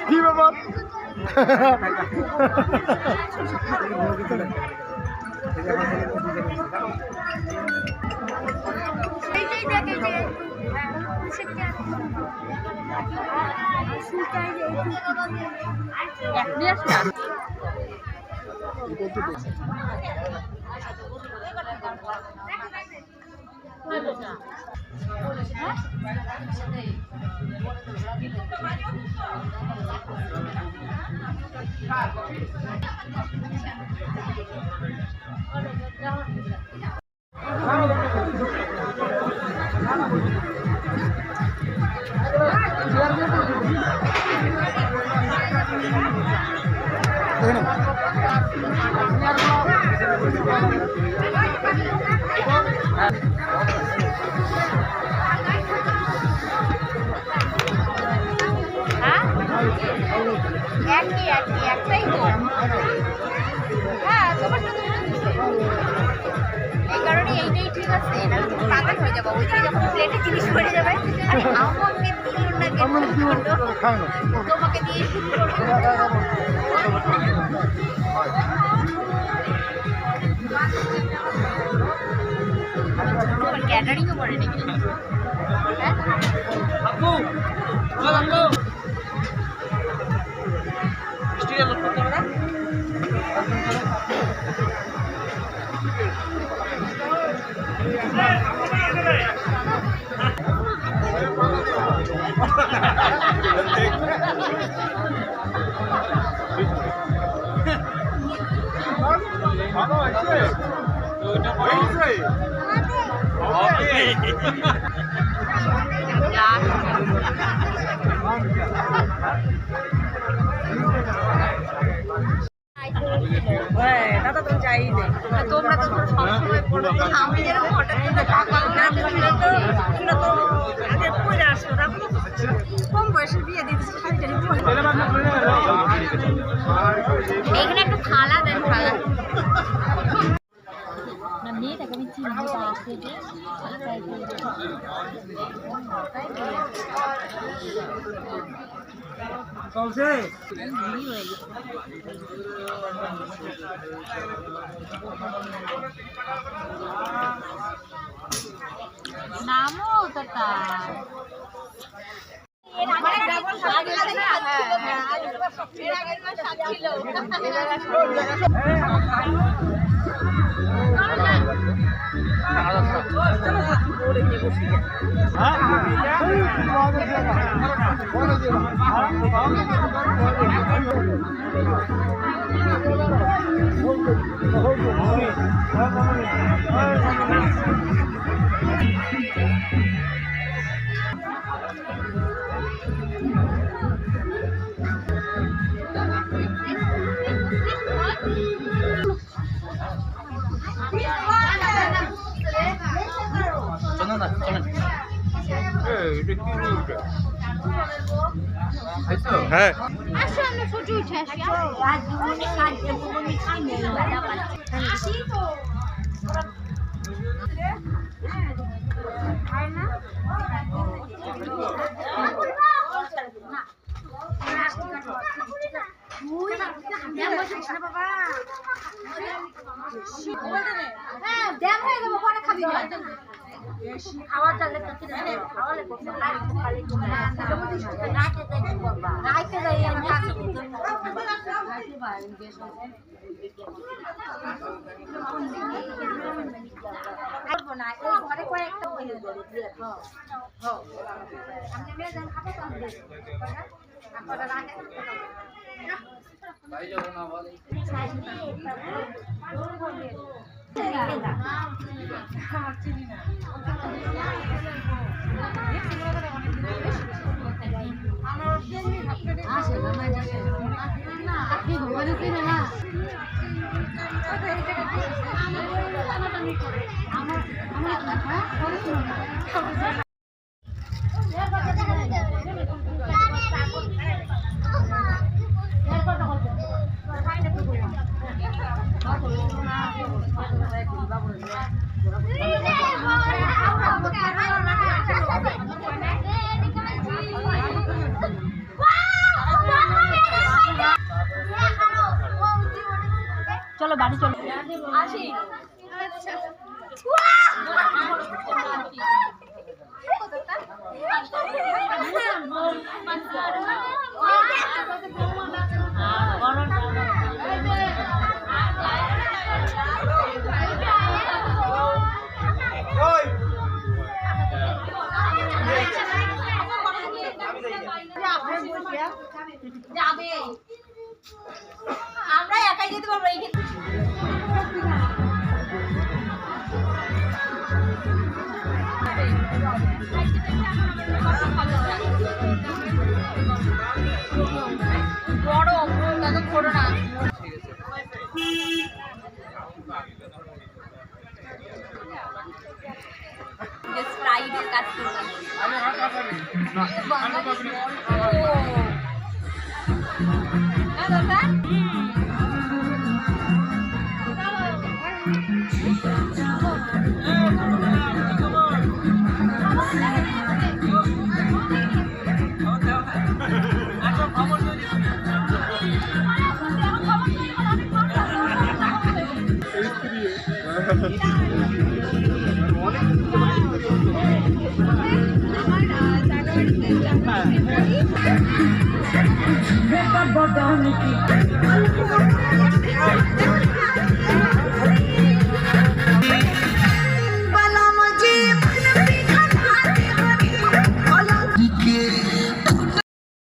কি ব্যাপার একটাই তো হ্যাঁ তোমার এই কারণে এইটাই ঠিক আছে না তুমি পাগল হয়ে যাবো ওই যে যখন প্লেটে জিনিস পড়ে যাবে আরে আমাকে দিল না তোমাকে দিয়ে ক্যাটারিংও করে নাকি আপু চলো স্টিল করতে হবে না দাদা তো যাই তোমরা তো সবসময় পড়ো আমি যেরকম হঠাৎ করে আসো কম বয়সে বিয়ে দিচ্ছি এখানে একটু থালা দেন থালা মেয়েটাকে আমি চিনি চলছে নামও তো তার হ্যাঁ আসো আমরা ফটো উঠে আসি আজ দুপুরে খাদ্য তুমি খাই নেই বাবা আসি তো আর না হ্যাঁ দেখ হয়ে যাবো পরে খাবি খাওয়া চালে খাওয়ালে রাইতে যাই আমার কাছে না এই ঘরে কয়েকটা আমার চলো বাড়ি চলো আসি যাবে আমরা একাই যেতে পারবো এই গরম তত করো না ফ্রাইডে কাজ করবো Hey!